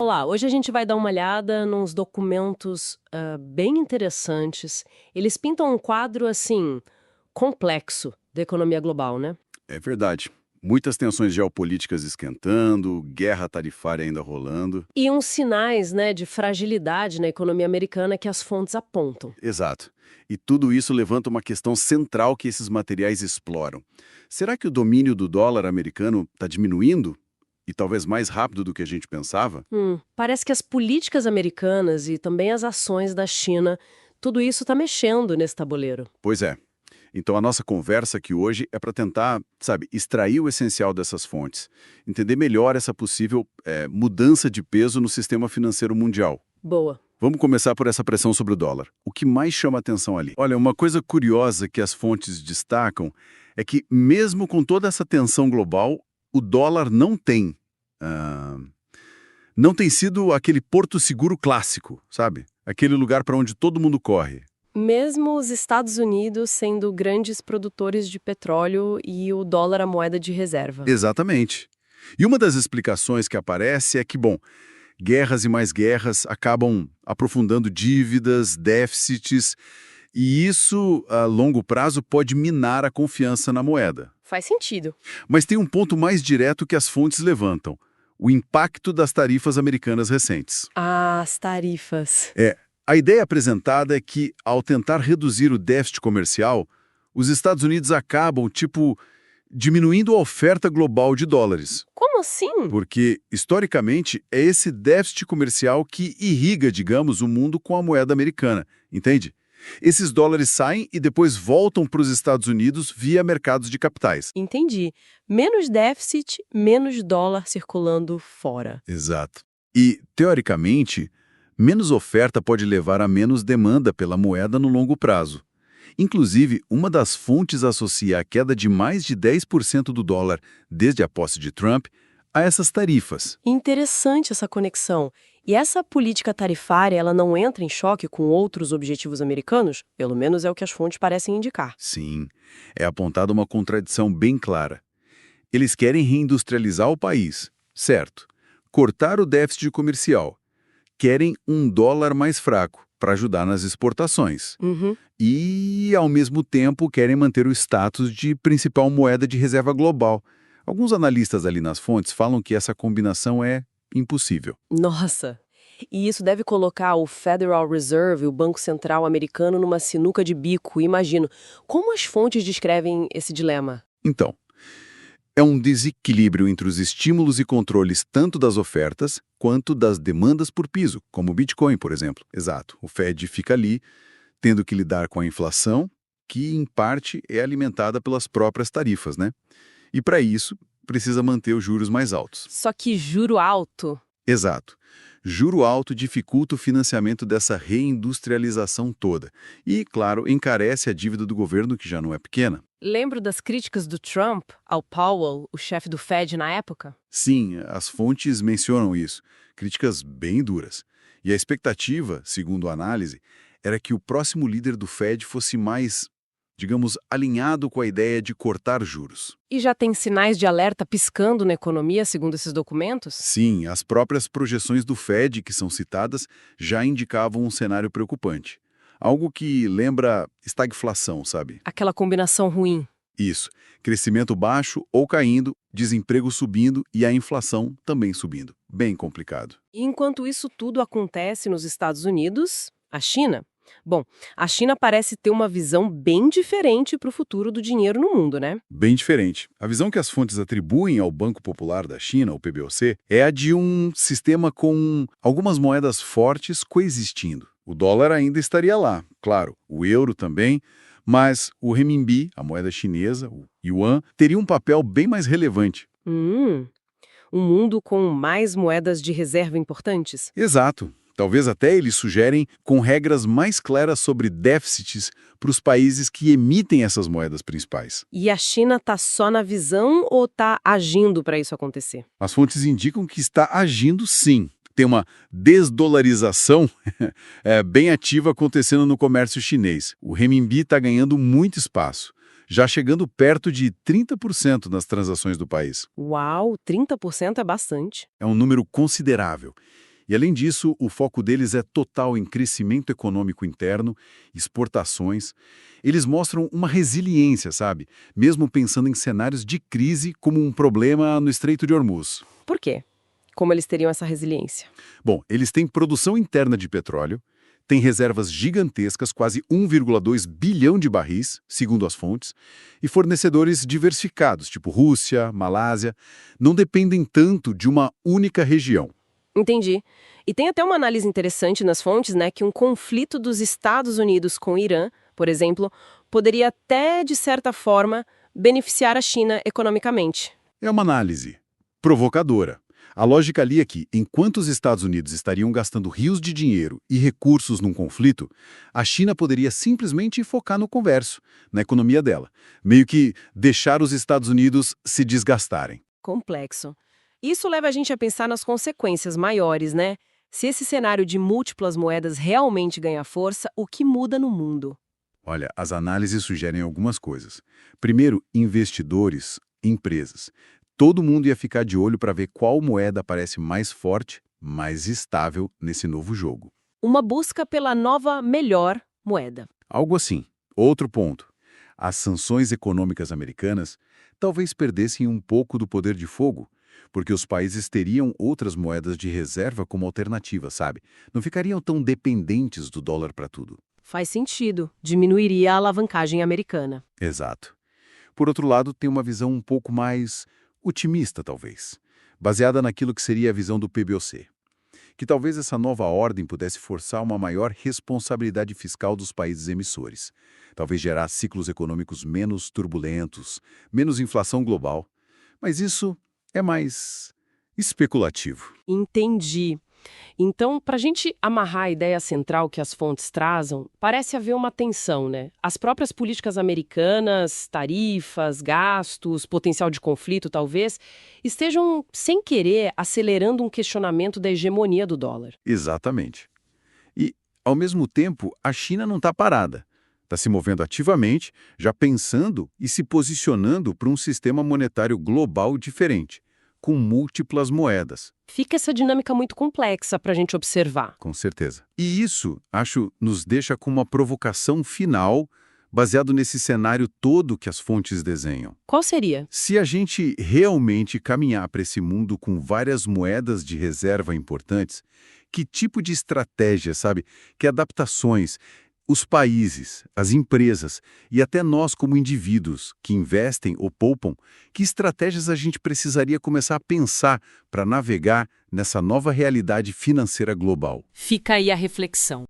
Olá, hoje a gente vai dar uma olhada nos documentos bem interessantes. Eles pintam um quadro, assim, complexo da economia global, né? É verdade. Muitas tensões geopolíticas esquentando, guerra tarifária ainda rolando. E uns sinais, né, de fragilidade na economia americana que as fontes apontam. Exato. E tudo isso levanta uma questão central que esses materiais exploram. Será que o domínio do dólar americano está diminuindo? E talvez mais rápido do que a gente pensava? Parece que as políticas americanas e também as ações da China, tudo isso está mexendo nesse tabuleiro. Pois é. Então a nossa conversa aqui hoje é para tentar, sabe, extrair o essencial dessas fontes, entender melhor essa possível mudança de peso no sistema financeiro mundial. Boa. Vamos começar por essa pressão sobre o dólar. O que mais chama atenção ali? Olha, uma coisa curiosa que as fontes destacam é que, mesmo com toda essa tensão global, o dólar ah, não tem sido aquele porto seguro clássico, sabe? Aquele lugar para onde todo mundo corre. Mesmo os Estados Unidos sendo grandes produtores de petróleo e o dólar a moeda de reserva. Exatamente. E uma das explicações que aparece é que, bom, guerras e mais guerras acabam aprofundando dívidas, déficits, e isso, a longo prazo, pode minar a confiança na moeda. Faz sentido. Mas tem um ponto mais direto que as fontes levantam: o impacto das tarifas americanas recentes. Ah, as tarifas. A ideia apresentada é que, ao tentar reduzir o déficit comercial, os Estados Unidos acabam, diminuindo a oferta global de dólares. Como assim? Porque, historicamente, é esse déficit comercial que irriga, digamos, o mundo com a moeda americana, entende? Esses dólares saem e depois voltam para os Estados Unidos via mercados de capitais. Entendi. Menos déficit, menos dólar circulando fora. Exato. E, teoricamente, menos oferta pode levar a menos demanda pela moeda no longo prazo. Inclusive, uma das fontes associa a queda de mais de 10% do dólar desde a posse de Trump a essas tarifas. Interessante essa conexão. E essa política tarifária, ela não entra em choque com outros objetivos americanos? Pelo menos é o que as fontes parecem indicar. Sim, é apontada uma contradição bem clara. Eles querem reindustrializar o país, certo? Cortar o déficit comercial. Querem um dólar mais fraco para ajudar nas exportações. Uhum. E, ao mesmo tempo, querem manter o status de principal moeda de reserva global. Alguns analistas ali nas fontes falam que essa combinação é impossível. Nossa! E isso deve colocar o Federal Reserve, o Banco Central americano, numa sinuca de bico, imagino. Como as fontes descrevem esse dilema? Então, é um desequilíbrio entre os estímulos e controles tanto das ofertas quanto das demandas por piso, como o Bitcoin, por exemplo. Exato. O Fed fica ali, tendo que lidar com a inflação, que, em parte, é alimentada pelas próprias tarifas, né? E, para isso, precisa manter os juros mais altos. Só que juro alto. Exato. Juro alto dificulta o financiamento dessa reindustrialização toda. E, claro, encarece a dívida do governo, que já não é pequena. Lembro das críticas do Trump ao Powell, o chefe do Fed na época? Sim, as fontes mencionam isso. Críticas bem duras. E a expectativa, segundo a análise, era que o próximo líder do Fed fosse mais, digamos, alinhado com a ideia de cortar juros. E já tem sinais de alerta piscando na economia, segundo esses documentos? Sim, as próprias projeções do Fed, que são citadas, já indicavam um cenário preocupante. Algo que lembra estagflação, sabe? Aquela combinação ruim. Isso. Crescimento baixo ou caindo, desemprego subindo e a inflação também subindo. Bem complicado. E enquanto isso tudo acontece nos Estados Unidos, a China? Bom, a China parece ter uma visão bem diferente para o futuro do dinheiro no mundo, né? Bem diferente. A visão que as fontes atribuem ao Banco Popular da China, o PBOC, é a de um sistema com algumas moedas fortes coexistindo. O dólar ainda estaria lá, claro, o euro também, mas o renminbi, a moeda chinesa, o yuan, teria um papel bem mais relevante. Um mundo com mais moedas de reserva importantes? Exato. Talvez até eles sugerem com regras mais claras sobre déficits para os países que emitem essas moedas principais. E a China está só na visão ou está agindo para isso acontecer? As fontes indicam que está agindo sim. Tem uma desdolarização bem ativa acontecendo no comércio chinês. O renminbi está ganhando muito espaço, já chegando perto de 30% nas transações do país. Uau, 30% é bastante. É um número considerável. E além disso, o foco deles é total em crescimento econômico interno, exportações. Eles mostram uma resiliência, sabe? Mesmo pensando em cenários de crise como um problema no Estreito de Hormuz. Por quê? Como eles teriam essa resiliência? Bom, eles têm produção interna de petróleo, têm reservas gigantescas, quase 1,2 bilhão de barris, segundo as fontes, e fornecedores diversificados, tipo Rússia, Malásia, não dependem tanto de uma única região. Entendi. E tem até uma análise interessante nas fontes, né, que um conflito dos Estados Unidos com o Irã, por exemplo, poderia até, de certa forma, beneficiar a China economicamente. É uma análise provocadora. A lógica ali é que, enquanto os Estados Unidos estariam gastando rios de dinheiro e recursos num conflito, a China poderia simplesmente focar no converso, na economia dela, meio que deixar os Estados Unidos se desgastarem. Complexo. Isso leva a gente a pensar nas consequências maiores, né? Se esse cenário de múltiplas moedas realmente ganha força, o que muda no mundo? Olha, as análises sugerem algumas coisas. Primeiro, investidores, empresas. Todo mundo ia ficar de olho para ver qual moeda parece mais forte, mais estável nesse novo jogo. Uma busca pela nova, melhor moeda. Algo assim. Outro ponto. As sanções econômicas americanas talvez perdessem um pouco do poder de fogo, porque os países teriam outras moedas de reserva como alternativa, sabe? Não ficariam tão dependentes do dólar para tudo. Faz sentido. Diminuiria a alavancagem americana. Exato. Por outro lado, tem uma visão um pouco mais otimista, talvez, baseada naquilo que seria a visão do PBOC. Que talvez essa nova ordem pudesse forçar uma maior responsabilidade fiscal dos países emissores. Talvez gerar ciclos econômicos menos turbulentos, menos inflação global. Mas isso é mais especulativo. Entendi. Então, para a gente amarrar a ideia central que as fontes trazem, parece haver uma tensão, né? As próprias políticas americanas, tarifas, gastos, potencial de conflito, talvez, estejam, sem querer, acelerando um questionamento da hegemonia do dólar. Exatamente. E, ao mesmo tempo, a China não está parada. Está se movendo ativamente, já pensando e se posicionando para um sistema monetário global diferente, com múltiplas moedas. Fica essa dinâmica muito complexa para a gente observar. Com certeza. E isso, acho, nos deixa com uma provocação final, baseado nesse cenário todo que as fontes desenham. Qual seria? Se a gente realmente caminhar para esse mundo com várias moedas de reserva importantes, que tipo de estratégia, sabe? Que adaptações os países, as empresas e até nós como indivíduos que investem ou poupam, que estratégias a gente precisaria começar a pensar para navegar nessa nova realidade financeira global? Fica aí a reflexão.